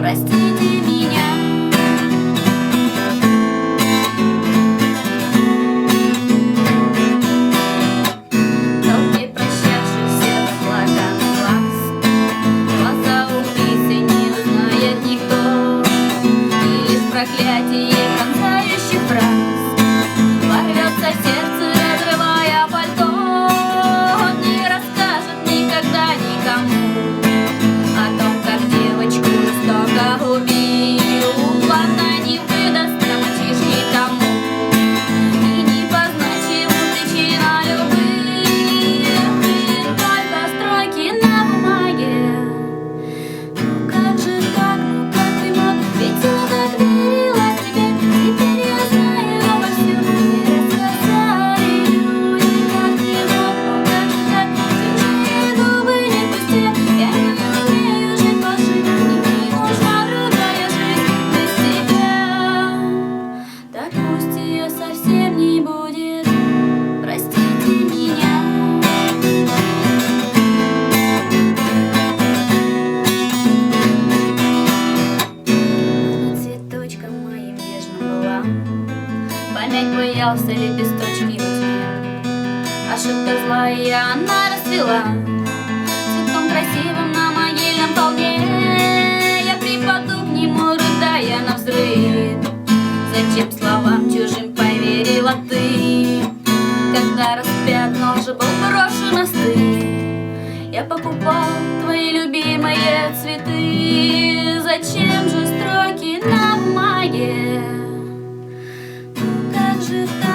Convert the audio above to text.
простите меня. Толпе прощавшихся плаканный глаз, глаза убийцы не узнает никто, и лишь проклятие пронзающих фраз ворвется в сердце, разрывая пальто. Он не расскажет никогда никому о том, как девочку жестоко убил. Ладно, не выдаст на мальчишки тому и не позначил причина любых. Только строки на бумаге. Ну как же так, ну как ты мог? Ведь я так верила тебе. Теперь я знаю обо всем. Мне рассказали люди, как ты мог. Ну как же так, чужие губы не пусти. Я не умею жить по жизни. Не нужна другая жизнь без тебя. Так пусть ее совсем не будет. Простите меня. Она цветочком моим нежным была, понять боялся лепесточки где. Ошибка злая она расцвела цветком красивым на могильном полне. Я припаду к нему, рыдая навзрыд. Зачем словам чужим поверила ты, когда распят нож был брошен на стыд? Я покупал твои любимые цветы. Зачем же строки на бумаге? Ну как же так?